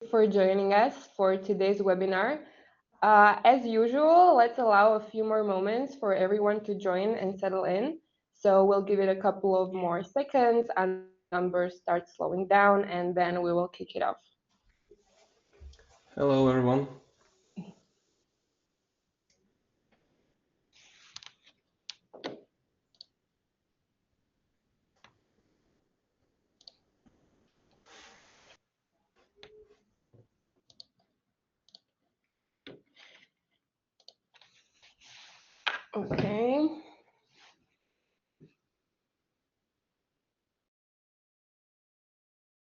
for joining us for today's webinar. As usual, let's allow a few more moments for everyone to join and settle in. So we'll give it a couple of more seconds until the numbers start slowing down, and then we will kick it off. Hello, everyone. Okay.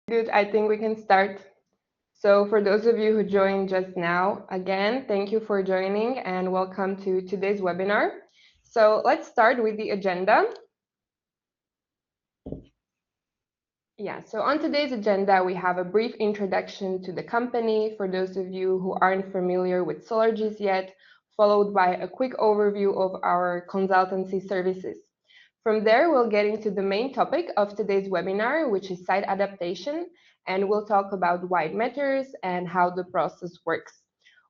Good, I think we can start. So for those of you who joined just now, again, thank you for joining and welcome to today's webinar. So let's start with the agenda. Yeah, so on today's agenda, we have a brief introduction to the company for those of you who aren't familiar with Solargis yet, followed by a quick overview of our consultancy services. From there, we'll get into the main topic of today's webinar, which is site adaptation, and we'll talk about why it matters and how the process works.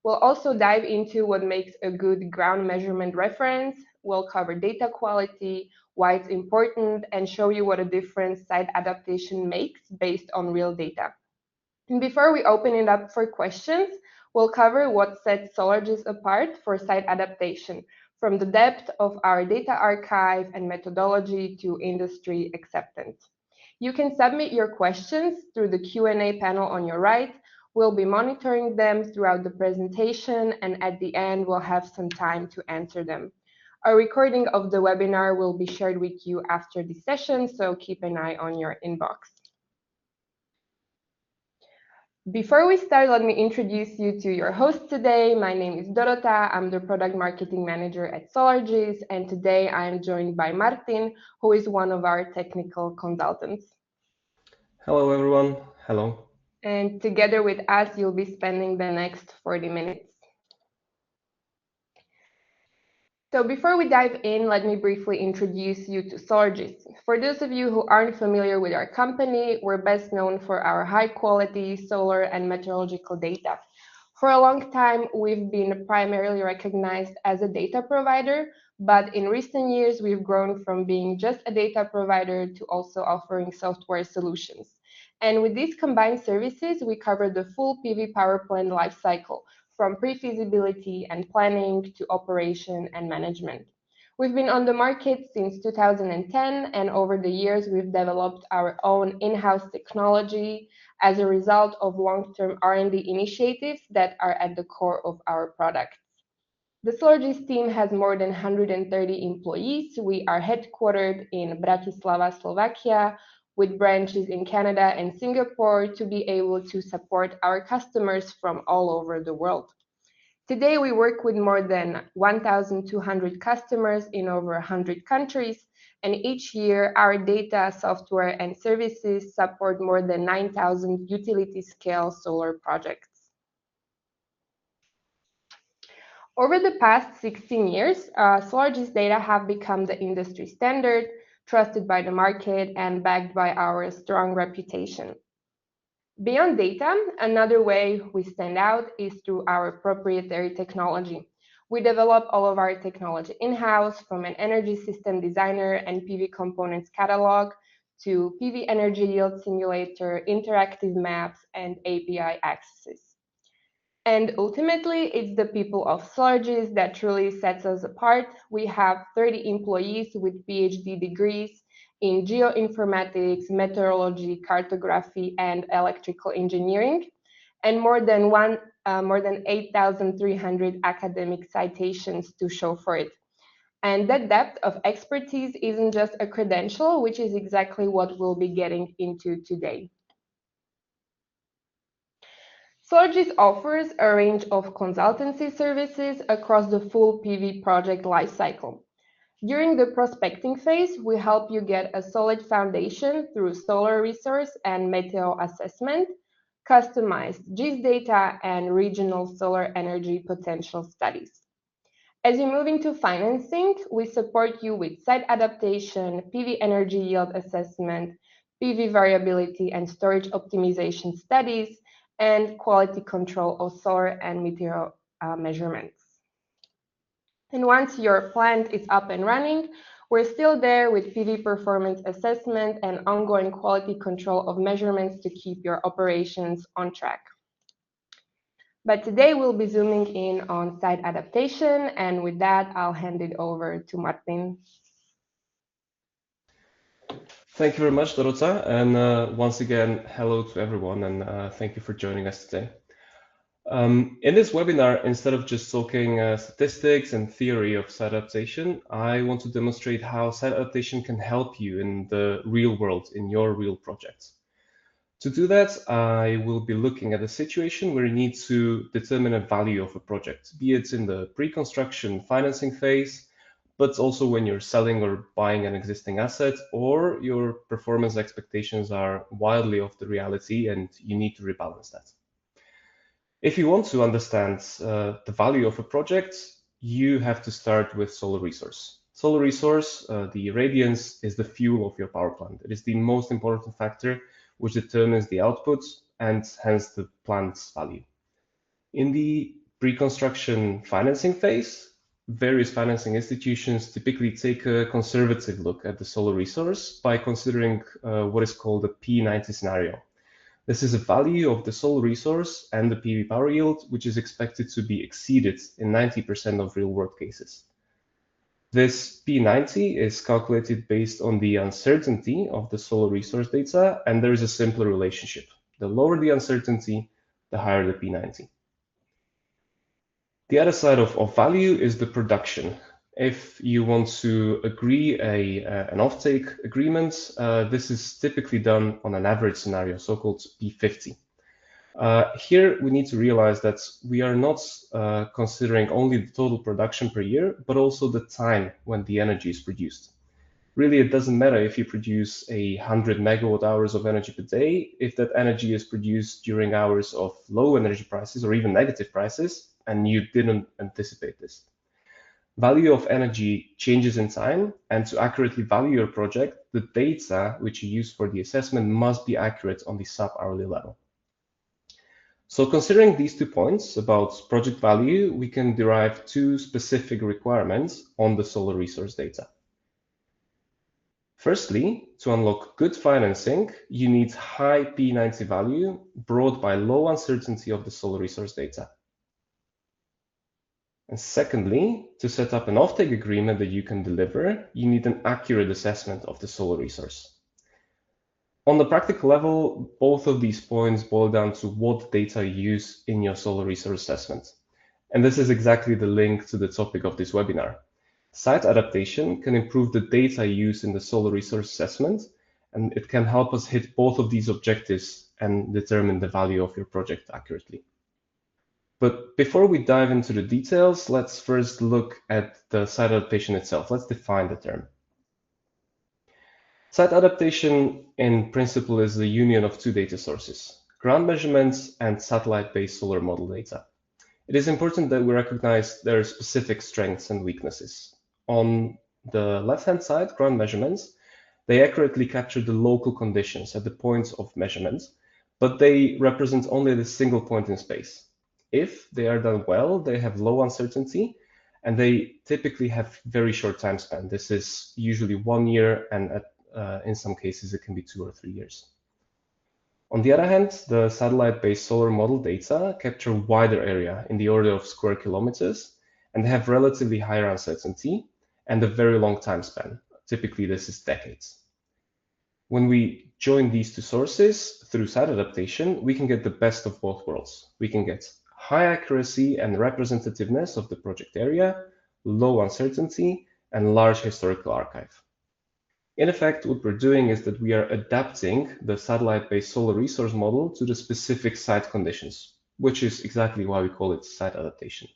We'll also dive into what makes a good ground measurement reference. We'll cover data quality, why it's important, and show you what a difference site adaptation makes based on real data. And before we open it up for questions, we'll cover what sets Solargis apart for site adaptation, from the depth of our data archive and methodology to industry acceptance. You can submit your questions through the Q&A panel on your right. We'll be monitoring them throughout the presentation, and at the end, we'll have some time to answer them. A recording of the webinar will be shared with you after the session, so keep an eye on your inbox. Before we start, let me introduce you to your host today. My name is Dorota. I'm the product marketing manager at Solargis, and today I am joined by Martin, who is one of our technical consultants. Hello, everyone. Hello. And together with us, you'll be spending the next 40 minutes. So before we dive in, let me briefly introduce you to Solargis. For those of you who aren't familiar with our company, we're best known for our high-quality solar and meteorological data. For a long time, we've been primarily recognized as a data provider, but in recent years, we've grown from being just a data provider to also offering software solutions. And with these combined services, we cover the full PV power plant lifecycle, from pre-feasibility and planning to operation and management. We've been on the market since 2010, and over the years, we've developed our own in-house technology as a result of long-term R&D initiatives that are at the core of our products. The Solargis team has more than 130 employees. We are headquartered in Bratislava, Slovakia, with branches in Canada and Singapore to be able to support our customers from all over the world. Today, we work with more than 1,200 customers in over 100 countries, and each year our data, software, and services support more than 9,000 utility-scale solar projects. Over the past 16 years, Solargis data have become the industry standard, trusted by the market, and backed by our strong reputation. Beyond data, another way we stand out is through our proprietary technology. We develop all of our technology in-house, from an energy system designer and PV components catalog to PV energy yield simulator, interactive maps, and API accesses. And ultimately, it's the people of Solargis that truly sets us apart. We have 30 employees with PhD degrees in geoinformatics, meteorology, cartography, and electrical engineering, and more than 8,300 academic citations to show for it. And that depth of expertise isn't just a credential, which is exactly what we'll be getting into today. Solargis offers a range of consultancy services across the full PV project lifecycle. During the prospecting phase, we help you get a solid foundation through solar resource and meteo assessment, customized GIS data, and regional solar energy potential studies. As you move into financing, we support you with site adaptation, PV energy yield assessment, PV variability and storage optimization studies, and quality control of solar and meteor measurements. And once your plant is up and running, we're still there with PV performance assessment and ongoing quality control of measurements to keep your operations on track. But today we'll be zooming in on site adaptation, and with that, I'll hand it over to Martin. Thank you very much, Dorota, and once again, hello to everyone, and thank you for joining us today. In this webinar, instead of just talking statistics and theory of site adaptation, I want to demonstrate how site adaptation can help you in the real world, in your real projects. To do that, I will be looking at a situation where you need to determine a value of a project, be it in the pre-construction financing phase, but also when you're selling or buying an existing asset, or your performance expectations are wildly off the reality and you need to rebalance that. If you want to understand the value of a project, you have to start with solar resource. Solar resource, the radiance, is the fuel of your power plant. It is the most important factor which determines the output and hence the plant's value. In the pre-construction financing phase, various financing institutions typically take a conservative look at the solar resource by considering what is called a P90 scenario. This is a value of the solar resource and the PV power yield, which is expected to be exceeded in 90% of real-world cases. This P90 is calculated based on the uncertainty of the solar resource data, and there is a simpler relationship. The lower the uncertainty, the higher the P90. The other side of value is the production. If you want to agree an offtake agreement, this is typically done on an average scenario, so-called P50. Here we need to realize that we are not considering only the total production per year, but also the time when the energy is produced. Really, it doesn't matter if you produce 100 megawatt hours of energy per day, if that energy is produced during hours of low energy prices or even negative prices, and you didn't anticipate this. Value of energy changes in time, and to accurately value your project, the data which you use for the assessment must be accurate on the sub-hourly level. So considering these 2 points about project value, we can derive 2 specific requirements on the solar resource data. Firstly, to unlock good financing, you need high P90 value brought by low uncertainty of the solar resource data. And secondly, to set up an offtake agreement that you can deliver, you need an accurate assessment of the solar resource. On the practical level, both of these points boil down to what data you use in your solar resource assessment. And this is exactly the link to the topic of this webinar. Site adaptation can improve the data used in the solar resource assessment, and it can help us hit both of these objectives and determine the value of your project accurately. But before we dive into the details, let's first look at the site adaptation itself. Let's define the term. Site adaptation, in principle, is the union of 2 data sources, ground measurements and satellite-based solar model data. It is important that we recognize their specific strengths and weaknesses. On the left-hand side, ground measurements, they accurately capture the local conditions at the points of measurement, but they represent only the single point in space. If they are done well, they have low uncertainty, and they typically have very short time span. This is usually 1 year, and in some cases, it can be 2 or 3 years. On the other hand, the satellite-based solar model data capture wider area in the order of square kilometers, and they have relatively higher uncertainty and a very long time span. Typically, this is decades. When we join these 2 sources through site adaptation, we can get the best of both worlds. We can get high accuracy and representativeness of the project area, low uncertainty, and large historical archive. In effect, what we're doing is that we are adapting the satellite-based solar resource model to the specific site conditions, which is exactly why we call it site adaptation.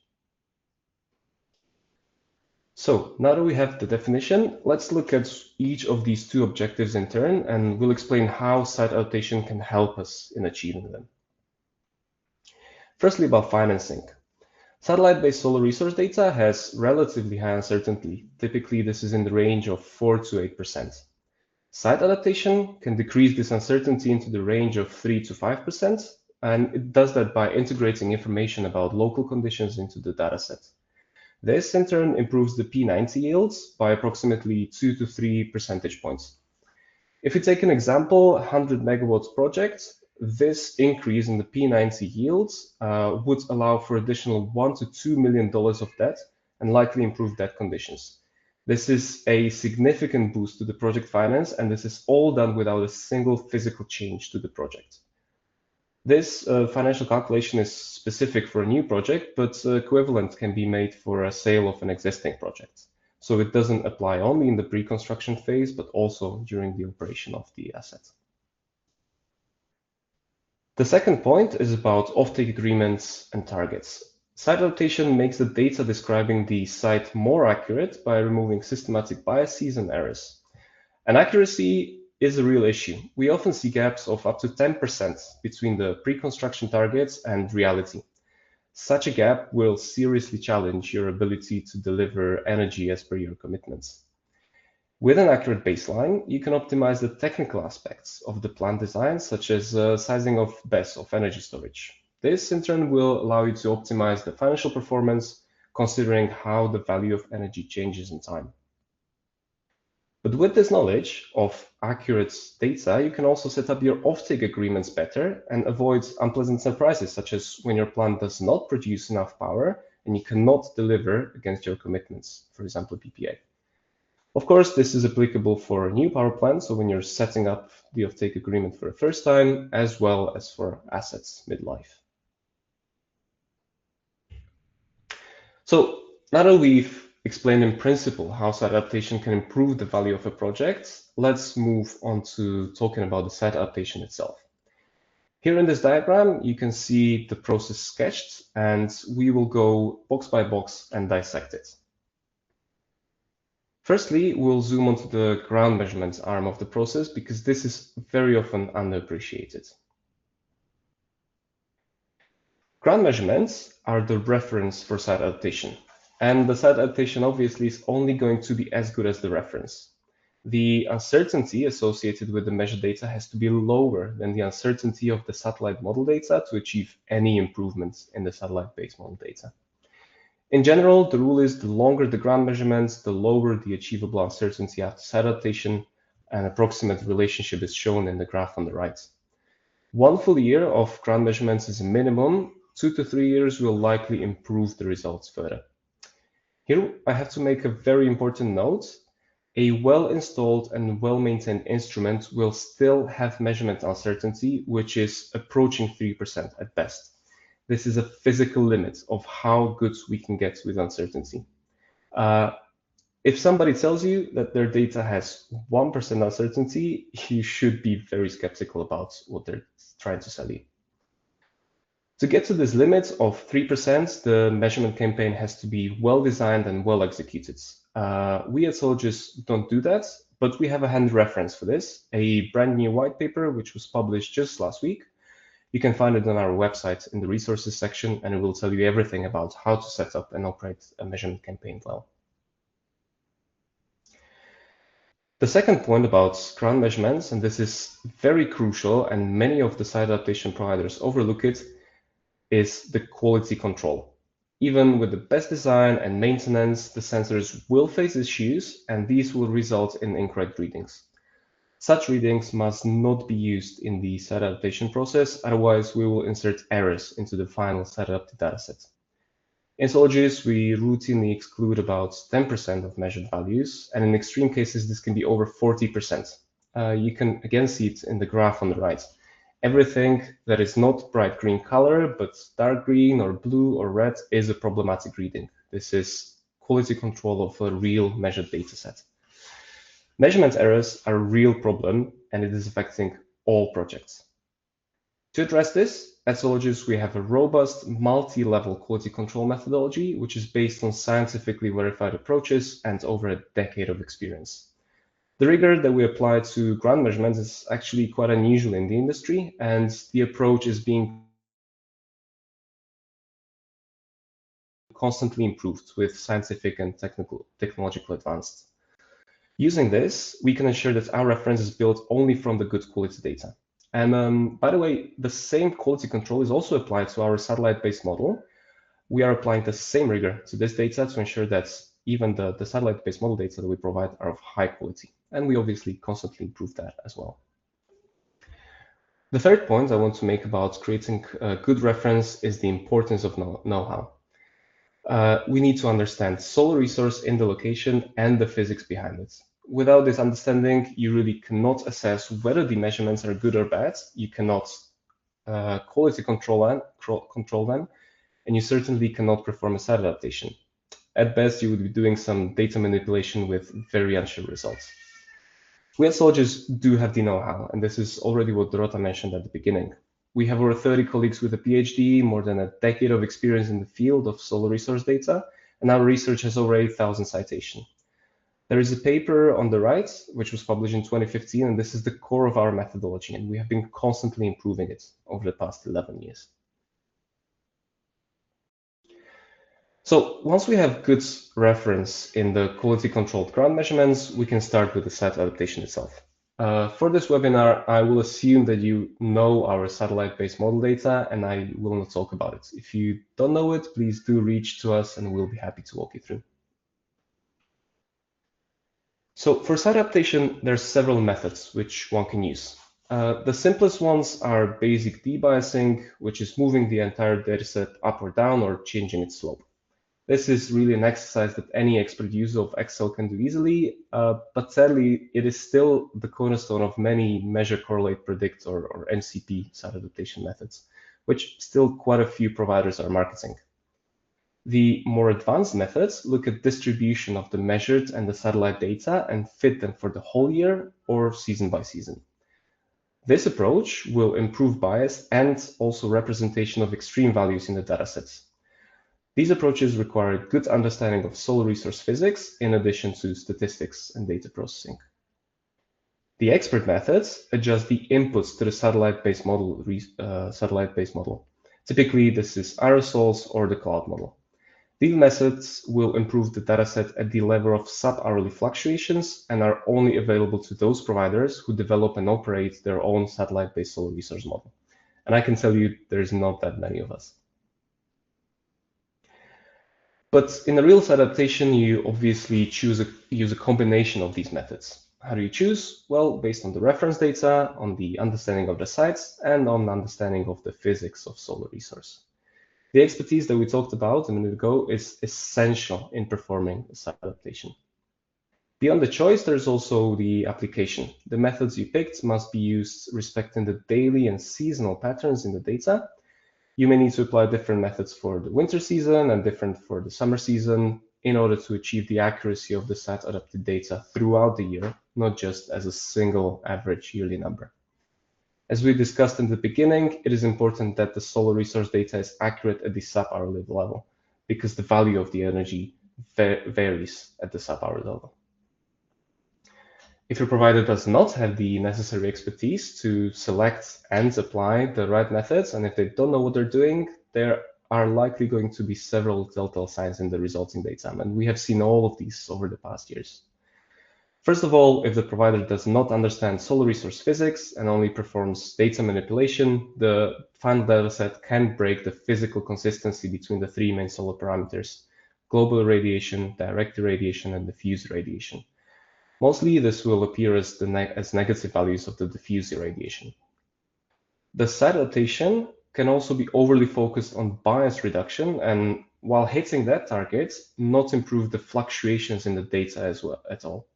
So now that we have the definition, let's look at each of these 2 objectives in turn, and we'll explain how site adaptation can help us in achieving them. Firstly, about financing. Satellite-based solar resource data has relatively high uncertainty. Typically, this is in the range of 4 to 8%. Site adaptation can decrease this uncertainty into the range of 3 to 5%, and it does that by integrating information about local conditions into the dataset. This in turn improves the P90 yields by approximately 2 to 3 percentage points. If we take an example, 100 megawatts project, this increase in the P90 yields would allow for additional $1 to $2 million of debt and likely improve debt conditions. This is a significant boost to the project finance, and this is all done without a single physical change to the project. This financial calculation is specific for a new project, but equivalent can be made for a sale of an existing project. So it doesn't apply only in the pre-construction phase, but also during the operation of the asset. The second point is about offtake agreements and targets. Site adaptation makes the data describing the site more accurate by removing systematic biases and errors. And accuracy is a real issue. We often see gaps of up to 10% between the pre-construction targets and reality. Such a gap will seriously challenge your ability to deliver energy as per your commitments. With an accurate baseline, you can optimize the technical aspects of the plant design, such as sizing of BESS, of energy storage. This, in turn, will allow you to optimize the financial performance, considering how the value of energy changes in time. But with this knowledge of accurate data, you can also set up your offtake agreements better and avoid unpleasant surprises, such as when your plant does not produce enough power and you cannot deliver against your commitments, for example, PPA. Of course, this is applicable for new power plants, so when you're setting up the offtake agreement for the first time, as well as for assets midlife. So now that we've explained in principle how site adaptation can improve the value of a project, let's move on to talking about the site adaptation itself. Here in this diagram, you can see the process sketched, and we will go box by box and dissect it. Firstly, we'll zoom onto the ground measurements arm of the process because this is very often underappreciated. Ground measurements are the reference for site adaptation, and the site adaptation obviously is only going to be as good as the reference. The uncertainty associated with the measured data has to be lower than the uncertainty of the satellite model data to achieve any improvements in the satellite-based model data. In general, the rule is the longer the ground measurements, the lower the achievable uncertainty after site adaptation. An approximate relationship is shown in the graph on the right. 1 full year of ground measurements is a minimum. 2 to 3 years will likely improve the results further. Here, I have to make a very important note. A well-installed and well-maintained instrument will still have measurement uncertainty, which is approaching 3% at best. This is a physical limit of how good we can get with uncertainty. If somebody tells you that their data has 1% uncertainty, you should be very skeptical about what they're trying to sell you. To get to this limit of 3%, the measurement campaign has to be well designed and well executed. We at Solargis don't do that, but we have a hand reference for this, a brand new white paper which was published just last week. You can find it on our website in the resources section, and it will tell you everything about how to set up and operate a measurement campaign well. The second point about ground measurements, and this is very crucial and many of the site adaptation providers overlook it, is the quality control. Even with the best design and maintenance, the sensors will face issues, and these will result in incorrect readings. Such readings must not be used in the site adaptation process, otherwise we will insert errors into the final site adapted dataset. In Solargis, we routinely exclude about 10% of measured values, and in extreme cases, this can be over 40%. You can again see it in the graph on the right. Everything that is not bright green color, but dark green or blue or red is a problematic reading. This is quality control of a real measured data set. Measurement errors are a real problem, and it is affecting all projects. To address this, at Solargis, we have a robust multi-level quality control methodology, which is based on scientifically verified approaches and over a decade of experience. The rigor that we apply to ground measurements is actually quite unusual in the industry, and the approach is being constantly improved with scientific and technological advances. Using this, we can ensure that our reference is built only from the good quality data. And by the way, the same quality control is also applied to our satellite-based model. We are applying the same rigor to this data to ensure that even the satellite-based model data that we provide are of high quality. And we obviously constantly improve that as well. The third point I want to make about creating a good reference is the importance of know-how. We need to understand solar resource in the location and the physics behind it. Without this understanding, you really cannot assess whether the measurements are good or bad. You cannot quality control them, and you certainly cannot perform a site adaptation. At best, you would be doing some data manipulation with very unsure results. We at Solargis do have the know-how, and this is already what Dorota mentioned at the beginning. We have over 30 colleagues with a PhD, more than a decade of experience in the field of solar resource data, and our research has over 8,000 citations. There is a paper on the right, which was published in 2015, and this is the core of our methodology, and we have been constantly improving it over the past 11 years. So once we have good reference in the quality controlled ground measurements, we can start with the site adaptation itself. For this webinar, I will assume that you know our satellite-based model data, and I will not talk about it. If you don't know it, please do reach to us and we'll be happy to walk you through. So for site adaptation, there are several methods which one can use. The simplest ones are basic debiasing, which is moving the entire dataset up or down or changing its slope. This is really an exercise that any expert user of Excel can do easily, but sadly, it is still the cornerstone of many measure, correlate, predict, or MCP site adaptation methods, which still quite a few providers are marketing. The more advanced methods look at distribution of the measured and the satellite data and fit them for the whole year or season by season. This approach will improve bias and also representation of extreme values in the datasets. These approaches require a good understanding of solar resource physics in addition to statistics and data processing. The expert methods adjust the inputs to the satellite-based model. Typically, this is aerosols or the cloud model. These methods will improve the dataset at the level of sub-hourly fluctuations and are only available to those providers who develop and operate their own satellite-based solar resource model. And I can tell you there's not that many of us. But in a real site adaptation, you obviously use a combination of these methods. How do you choose? Well, based on the reference data, on the understanding of the sites, and on understanding of the physics of solar resource. The expertise that we talked about a minute ago is essential in performing a site adaptation. Beyond the choice, there's also the application. The methods you picked must be used respecting the daily and seasonal patterns in the data. You may need to apply different methods for the winter season and different for the summer season in order to achieve the accuracy of the site adapted data throughout the year, not just as a single average yearly number. As we discussed in the beginning, it is important that the solar resource data is accurate at the sub-hourly level because the value of the energy varies at the sub-hourly level. If your provider does not have the necessary expertise to select and apply the right methods, and if they don't know what they're doing, there are likely going to be several telltale signs in the resulting data, and we have seen all of these over the past years. First of all, if the provider does not understand solar resource physics and only performs data manipulation, the final dataset can break the physical consistency between the three main solar parameters: global irradiation, direct irradiation, and diffuse irradiation. Mostly, this will appear as negative values of the diffuse irradiation. The site adaptation can also be overly focused on bias reduction, and while hitting that target, not improve the fluctuations in the data as well at all.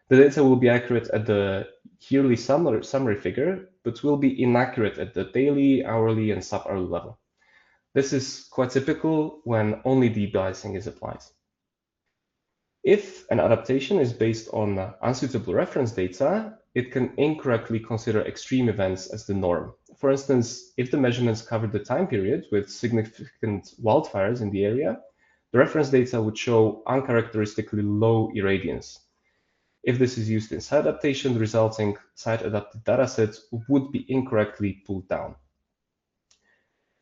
The data will be accurate at the yearly summary figure, but will be inaccurate at the daily, hourly, and sub-hourly level. This is quite typical when only debiasing is applied. If an adaptation is based on unsuitable reference data, it can incorrectly consider extreme events as the norm. For instance, if the measurements covered the time period with significant wildfires in the area, the reference data would show uncharacteristically low irradiance. If this is used in site adaptation, the resulting site-adapted dataset would be incorrectly pulled down.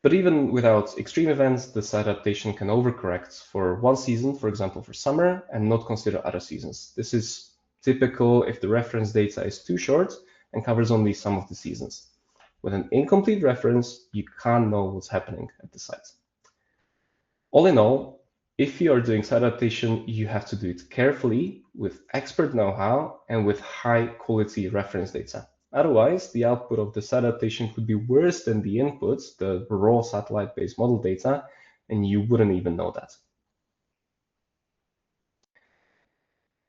But even without extreme events, the site adaptation can overcorrect for one season, for example, for summer, and not consider other seasons. This is typical if the reference data is too short and covers only some of the seasons. With an incomplete reference, you can't know what's happening at the site. All in all, if you are doing site adaptation, you have to do it carefully, with expert know-how, and with high-quality reference data. Otherwise, the output of the site adaptation could be worse than the input, the raw satellite-based model data, and you wouldn't even know that.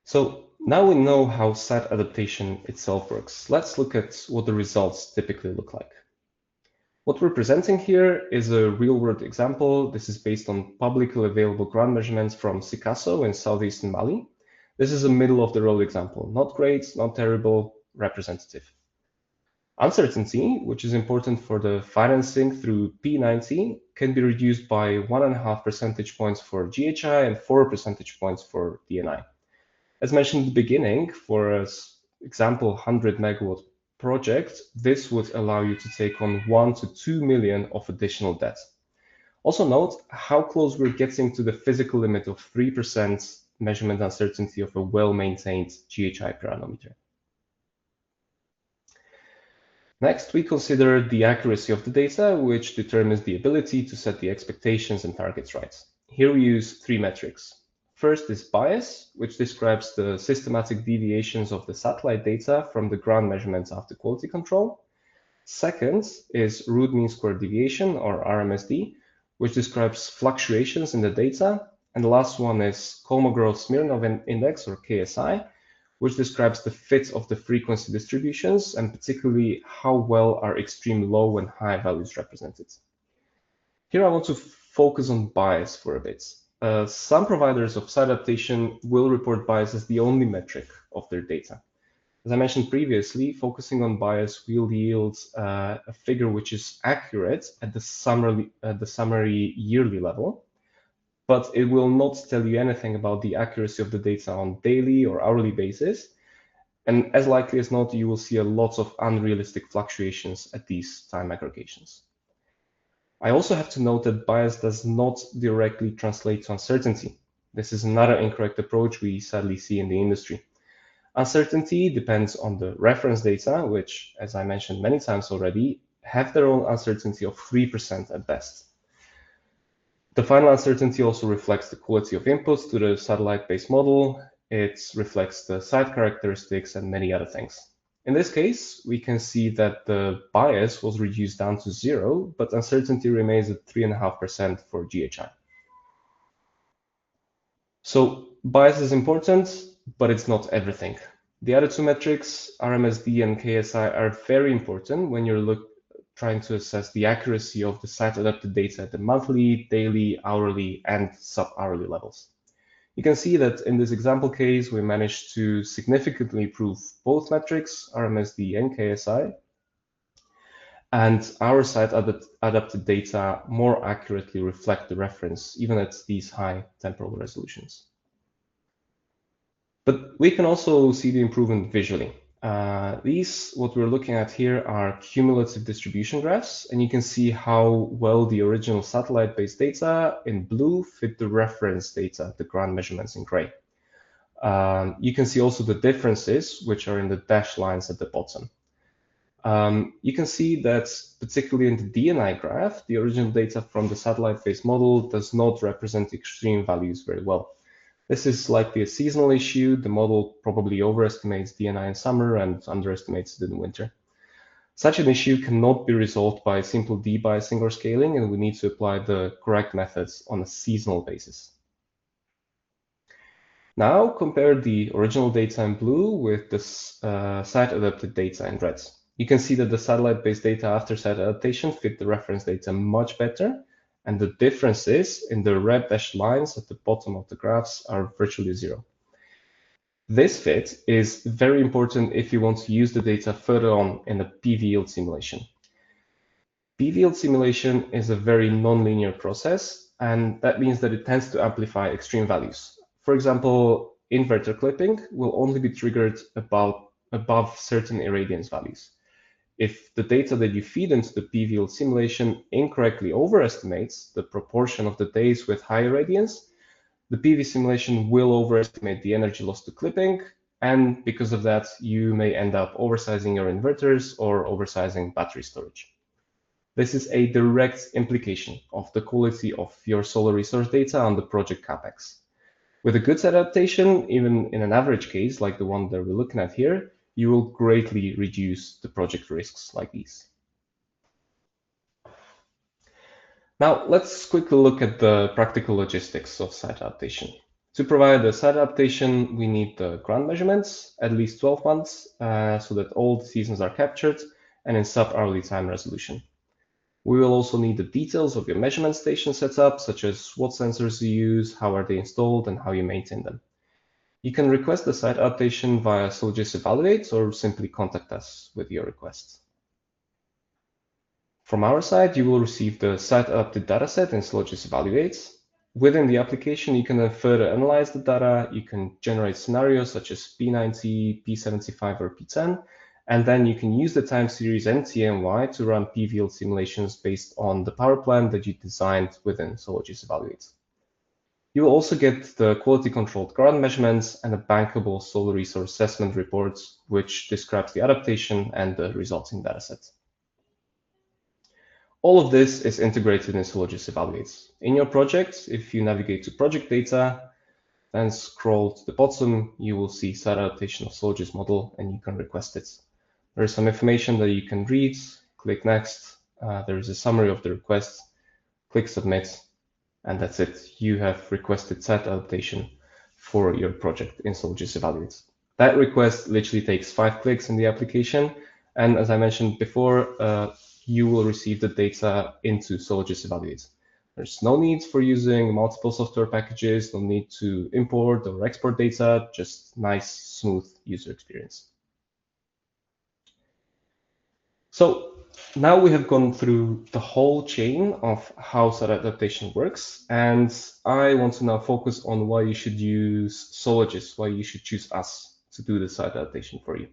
So now we know how site adaptation itself works. Let's look at what the results typically look like. What we're presenting here is a real-world example. This is based on publicly available ground measurements from Sikasso in southeastern Mali. This is a middle-of-the-road example. Not great, not terrible, representative. Uncertainty, which is important for the financing through P90, can be reduced by 1.5 percentage points for GHI and 4 percentage points for DNI. As mentioned at the beginning, for an example 100 megawatt project, this would allow you to take on 1 to 2 million of additional debt. Also note how close we're getting to the physical limit of 3% measurement uncertainty of a well-maintained GHI pyranometer. Next, we consider the accuracy of the data, which determines the ability to set the expectations and targets right. Here we use 3 metrics. First is bias, which describes the systematic deviations of the satellite data from the ground measurements after quality control. Second is root mean square deviation, or RMSD, which describes fluctuations in the data. And the last one is Kolmogorov-Smirnov index, or KSI, which describes the fit of the frequency distributions and particularly how well are extreme low and high values represented. Here I want to focus on bias for a bit. Some providers of site adaptation will report bias as the only metric of their data. As I mentioned previously, focusing on bias will yield a figure which is accurate at the summary yearly level, but it will not tell you anything about the accuracy of the data on daily or hourly basis. And as likely as not, you will see a lot of unrealistic fluctuations at these time aggregations. I also have to note that bias does not directly translate to uncertainty. This is another incorrect approach we sadly see in the industry. Uncertainty depends on the reference data, which, as I mentioned many times already, have their own uncertainty of 3% at best. The final uncertainty also reflects the quality of inputs to the satellite-based model. It reflects the site characteristics and many other things. In this case, we can see that the bias was reduced down to 0, but uncertainty remains at 3.5% for GHI. So bias is important, but it's not everything. The other 2 metrics, RMSD and KSI, are very important when you're trying to assess the accuracy of the site-adapted data at the monthly, daily, hourly, and sub-hourly levels. You can see that in this example case, we managed to significantly improve both metrics, RMSD and KSI, and our site-adapted data more accurately reflect the reference, even at these high temporal resolutions. But we can also see the improvement visually. What we're looking at here are cumulative distribution graphs, and you can see how well the original satellite-based data in blue fit the reference data, the ground measurements in gray. You can see also the differences, which are in the dashed lines at the bottom. You can see that particularly in the DNI graph, the original data from the satellite-based model does not represent extreme values very well. This is likely a seasonal issue. The model probably overestimates DNI in summer and underestimates it in winter. Such an issue cannot be resolved by simple debiasing or scaling, and we need to apply the correct methods on a seasonal basis. Now compare the original data in blue with the site-adapted data in red. You can see that the satellite-based data after site adaptation fit the reference data much better, and the differences in the red dashed lines at the bottom of the graphs are virtually 0. This fit is very important if you want to use the data further on in the PV yield simulation. PV yield simulation is a very nonlinear process, and that means that it tends to amplify extreme values. For example, inverter clipping will only be triggered above certain irradiance values. If the data that you feed into the PV yield simulation incorrectly overestimates the proportion of the days with high irradiance, the PV simulation will overestimate the energy loss to clipping, And because of that, you may end up oversizing your inverters or oversizing battery storage. This is a direct implication of the quality of your solar resource data on the project CapEx. With a good adaptation, even in an average case like the one that we're looking at here, you will greatly reduce the project risks like these. Now, let's quickly look at the practical logistics of site adaptation. To provide the site adaptation, we need the ground measurements, at least 12 months, so that all the seasons are captured and in sub-hourly time resolution. We will also need the details of your measurement station setup, such as what sensors you use, how are they installed, and how you maintain them. You can request the site adaptation via Solargis Evaluate or simply contact us with your request. From our side, you will receive the site adapted dataset in Solargis Evaluate. Within the application, you can then further analyze the data. You can generate scenarios such as P90, P75, or P10, and then you can use the time series NTNY to run PVL simulations based on the power plant that you designed within Solargis Evaluate. You will also get the quality controlled ground measurements and a bankable solar resource assessment report, which describes the adaptation and the resulting dataset. All of this is integrated in Solargis Evaluates. In your project, if you navigate to project data, then scroll to the bottom, you will see site adaptation of Solargis model, and you can request it. There is some information that you can read, click next. There is a summary of the request, click submit, and that's it. You have requested site adaptation for your project in Solargis Evaluates. That request literally takes 5 clicks in the application, and as I mentioned before, you will receive the data into Solargis Evaluate. There's no need for using multiple software packages, no need to import or export data, just nice, smooth user experience. So now we have gone through the whole chain of how site adaptation works, and I want to now focus on why you should use Solargis, why you should choose us to do the site adaptation for you.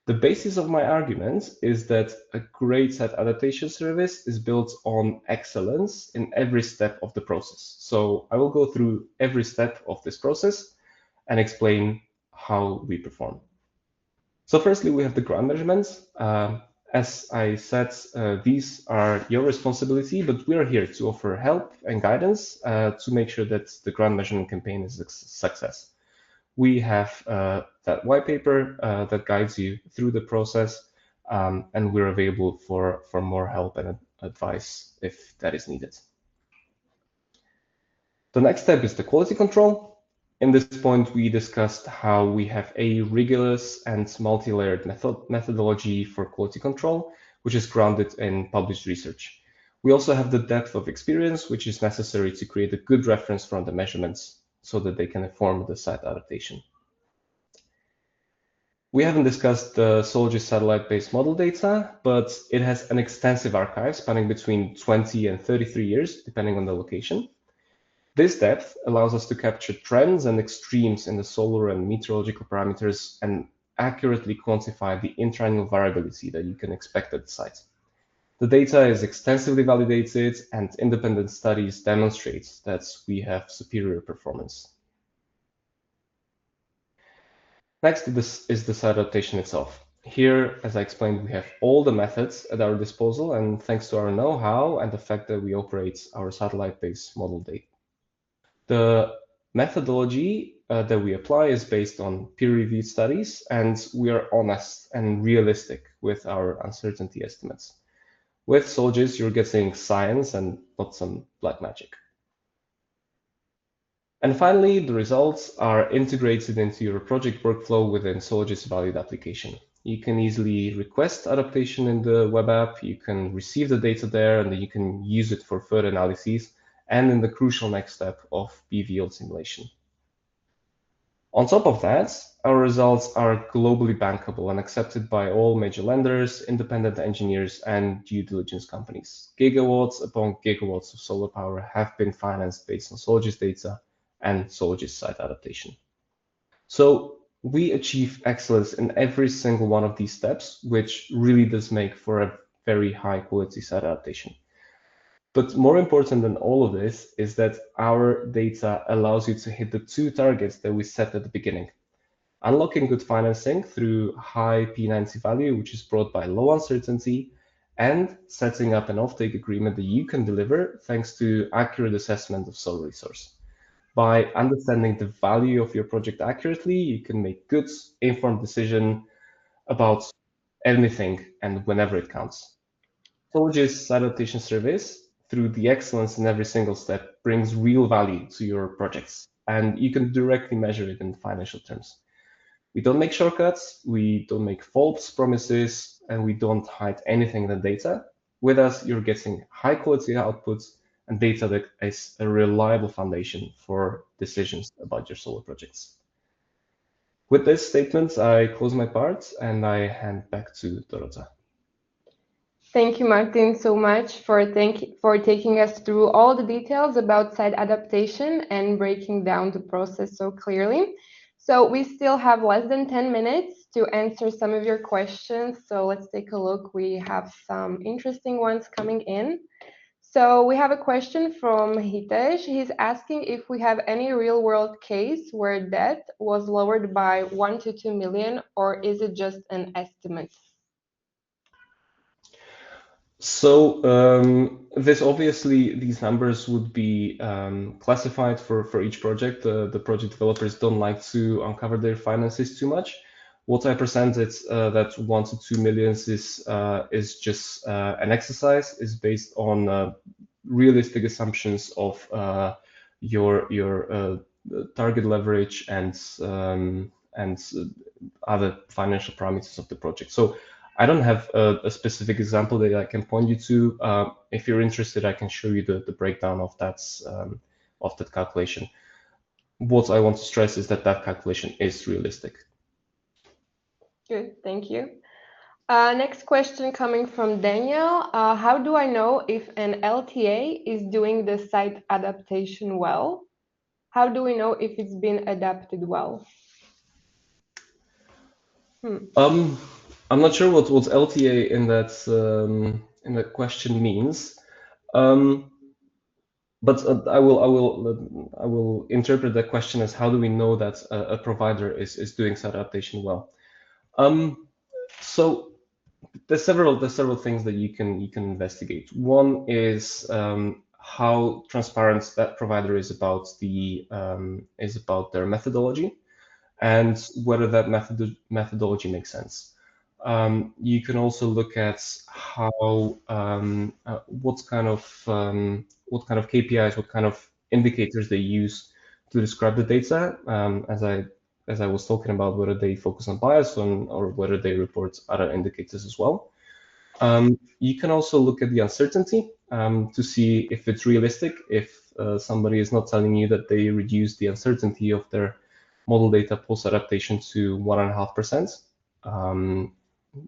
The basis of my argument is that a great site adaptation service is built on excellence in every step of the process. So I will go through every step of this process and explain how we perform. So firstly, we have the ground measurements. As I said, these are your responsibility, but we are here to offer help and guidance to make sure that the ground measurement campaign is a success. We have that white paper that guides you through the process, and we're available for more help and advice if that is needed. The next step is the quality control. In this point, we discussed how we have a rigorous and multi-layered methodology for quality control, which is grounded in published research. We also have the depth of experience, which is necessary to create a good reference from the measurements so that they can inform the site adaptation. We haven't discussed the Solargis satellite-based model data, but it has an extensive archive spanning between 20 and 33 years, depending on the location. This depth allows us to capture trends and extremes in the solar and meteorological parameters and accurately quantify the intraannual variability that you can expect at the site. The data is extensively validated, and independent studies demonstrate that we have superior performance. Next is the site adaptation itself. Here, as I explained, we have all the methods at our disposal, and thanks to our know-how and the fact that we operate our satellite-based model data. The methodology that we apply is based on peer-reviewed studies, and we are honest and realistic with our uncertainty estimates. With Solargis, you're getting science and not some black magic. And finally, the results are integrated into your project workflow within Solargis Valued application. You can easily request adaptation in the web app, you can receive the data there, and then you can use it for further analyses and in the crucial next step of PVL simulation. On top of that, our results are globally bankable and accepted by all major lenders, independent engineers, and due diligence companies. Gigawatts upon gigawatts of solar power have been financed based on Solargis data and Solargis site adaptation. So we achieve excellence in every single one of these steps, which really does make for a very high quality site adaptation. But more important than all of this is that our data allows you to hit the 2 targets that we set at the beginning. unlocking good financing through high P90 value, which is brought by low uncertainty, and setting up an offtake agreement that you can deliver thanks to accurate assessment of solar resource. By understanding the value of your project accurately, you can make good, informed decision about anything and whenever it counts. Solargis adaptation service, through the excellence in every single step, brings real value to your projects, and you can directly measure it in financial terms. We don't make shortcuts, we don't make false promises, and we don't hide anything in the data. With us, you're getting high quality outputs and data that is a reliable foundation for decisions about your solar projects. With this statement, I close my part and I hand back to Dorota. Thank you, Martin, so much for taking us through all the details about site adaptation and breaking down the process so clearly. So we still have less than 10 minutes to answer some of your questions. So let's take a look. We have some interesting ones coming in. So we have a question from Hitesh. He's asking if we have any real world case where debt was lowered by 1 to 2 million, or is it just an estimate? So this obviously these numbers would be classified for each project. The project developers don't like to uncover their finances too much. What I presented that 1 to 2 millions is just an exercise, is based on realistic assumptions of your target leverage and other financial parameters of the project. So I don't have a specific example that I can point you to. If you're interested, I can show you the breakdown of that calculation. What I want to stress is that that calculation is realistic. Good, thank you. Next question coming from Daniel. How do I know if an LTA is doing the site adaptation well? How do we know if it's been adapted well? I'm not sure what LTA in that question means, but I will interpret that question as how do we know that a provider is doing site adaptation well. So there's several things that you can investigate. One is how transparent that provider is about their methodology, and whether that methodology makes sense. You can also look at how what kind of KPIs, what kind of indicators they use to describe the data. As I was talking about, whether they focus on bias or whether they report other indicators as well. You can also look at the uncertainty to see if it's realistic, if somebody is not telling you that they reduce the uncertainty of their model data post-adaptation to 1.5%,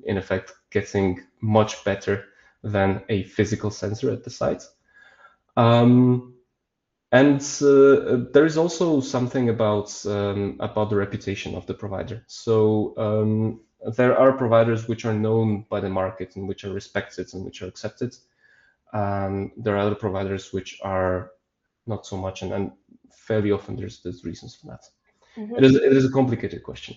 in effect getting much better than a physical sensor at the site. And there is also something about the reputation of the provider. So there are providers which are known by the market and which are respected and which are accepted. There are other providers which are not so much, and fairly often there's reasons for that. Mm-hmm. It is a complicated question.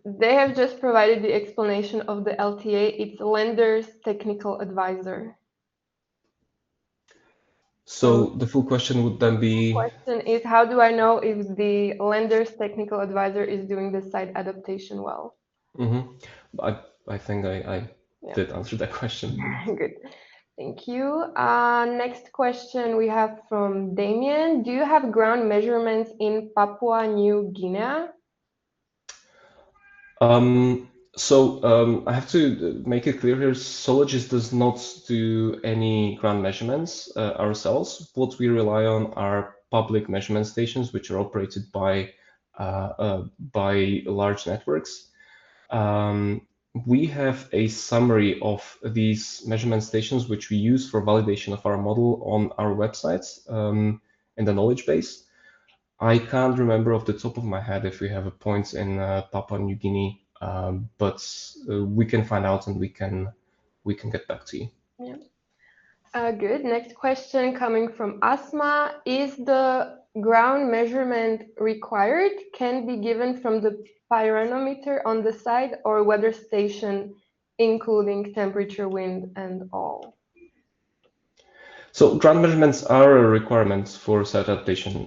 They have just provided the explanation of the LTA. It's lender's technical advisor. So the full question would then be... The question is, how do I know if the lender's technical advisor is doing the site adaptation well? I think I did answer that question. Good. Thank you. Next question we have from Damien. Do you have ground measurements in Papua New Guinea? I have to make it clear here, Solargis does not do any ground measurements ourselves. What we rely on are public measurement stations, which are operated by large networks. We have a summary of these measurement stations, which we use for validation of our model on our website in the knowledge base. I can't remember off the top of my head if we have a point in Papua New Guinea, but we can find out and we can get back to you. Yeah. Good. Next question coming from Asma. Is the ground measurement required can be given from the pyranometer on the side or weather station, including temperature, wind, and all? So ground measurements are a requirement for site adaptation.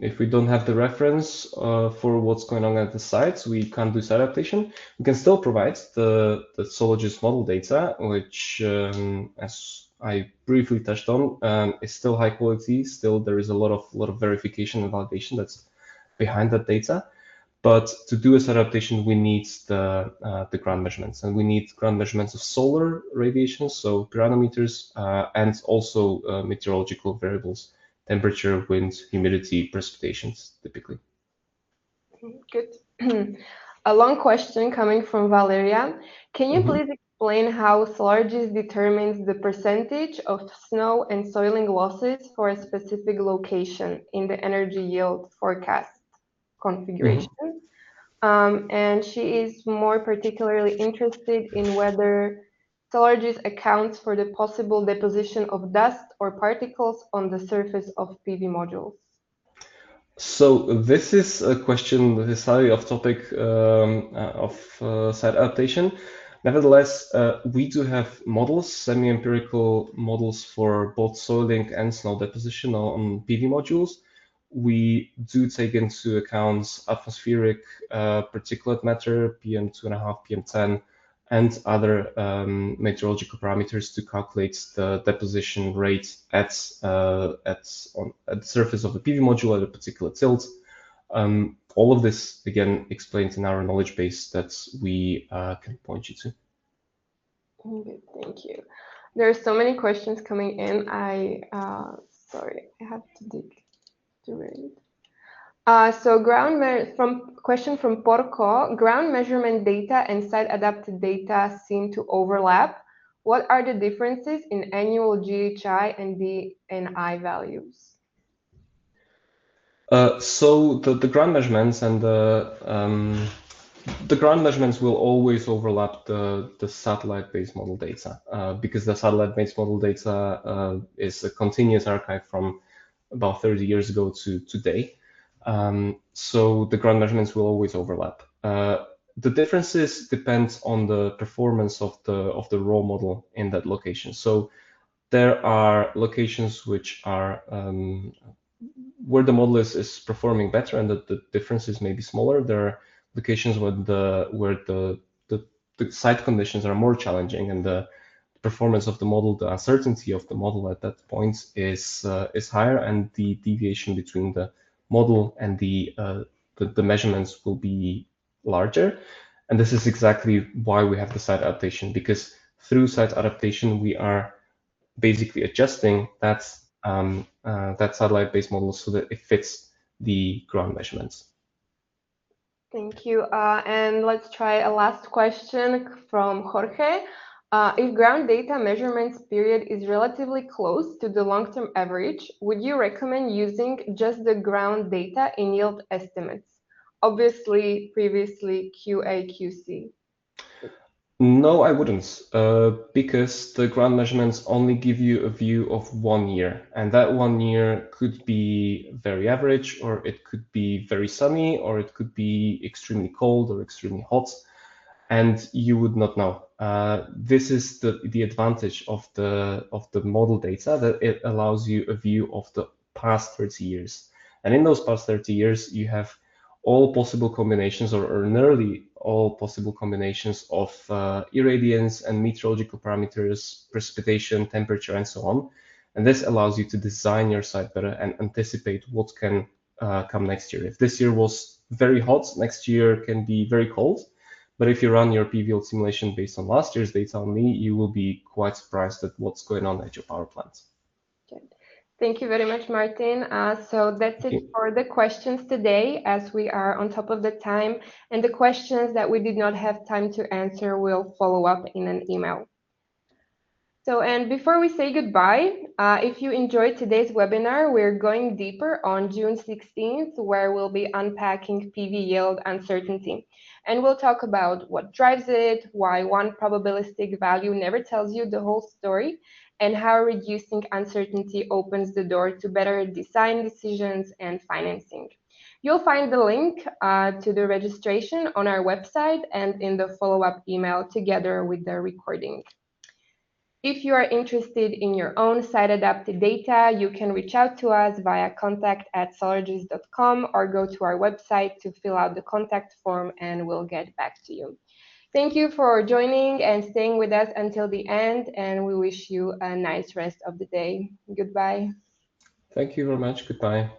If we don't have the reference for what's going on at the sites, we can't do site adaptation. We can still provide the Solargis model data, which, as I briefly touched on, is still high quality. Still, there is a lot of verification and validation that's behind that data. But to do this adaptation, we need the ground measurements, and we need ground measurements of solar radiation, so pyranometers, and also meteorological variables, temperature, wind, humidity, precipitations, typically. Good. A long question coming from Valeria. Can you please explain how Solargis determines the percentage of snow and soiling losses for a specific location in the energy yield forecast configuration? And she is more particularly interested in whether Solargis accounts for the possible deposition of dust or particles on the surface of PV modules. So this is a question that is highly off topic of site adaptation. Nevertheless, we do have models, semi-empirical models for both soiling and snow deposition on PV modules. We do take into account atmospheric particulate matter, PM2.5, PM10, and other meteorological parameters to calculate the deposition rate at the surface of the PV module at a particular tilt. All of this, again, explained in our knowledge base that we can point you to. Good, thank you. There are so many questions coming in. Sorry, I have to dig to read. Question from Porco, ground measurement data and site adapted data seem to overlap. What are the differences in annual GHI and DNI values? So the ground measurements and the ground measurements will always overlap the satellite-based model data because the satellite-based model data is a continuous archive from about 30 years ago to today. So the ground measurements will always overlap. The differences depend on the performance of the raw model in that location. So there are locations which are where the model is performing better and the differences may be smaller. There are locations where the site conditions are more challenging and the performance of the model, the uncertainty of the model at that point is higher, and the deviation between the model and the measurements will be larger. And this is exactly why we have the site adaptation, because through site adaptation we are basically adjusting that satellite-based model so that it fits the ground measurements. Thank you. And let's try a last question from Jorge. If ground data measurements period is relatively close to the long-term average, would you recommend using just the ground data in yield estimates? Obviously, previously QA, QC. No, I wouldn't, because the ground measurements only give you a view of 1 year, and that 1 year could be very average, or it could be very sunny, or it could be extremely cold or extremely hot, and you would not know. This is the advantage of the model data, that it allows you a view of the past 30 years. And in those past 30 years, you have all possible combinations or nearly all possible combinations of irradiance and meteorological parameters, precipitation, temperature, and so on. And this allows you to design your site better and anticipate what can come next year. If this year was very hot, next year can be very cold. But if you run your PVL simulation based on last year's data only, you will be quite surprised at what's going on at your power plant. Thank you very much, Martin. So that's it for the questions today, as we are on top of the time, and the questions that we did not have time to answer will follow up in an email. So, and before we say goodbye, if you enjoyed today's webinar, we're going deeper on June 16th, where we'll be unpacking PV yield uncertainty. And we'll talk about what drives it, why one probabilistic value never tells you the whole story, and how reducing uncertainty opens the door to better design decisions and financing. You'll find the link to the registration on our website and in the follow-up email together with the recording. If you are interested in your own site-adapted data, you can reach out to us via contact@solargis.com or go to our website to fill out the contact form and we'll get back to you. Thank you for joining and staying with us until the end, and we wish you a nice rest of the day. Goodbye. Thank you very much. Goodbye.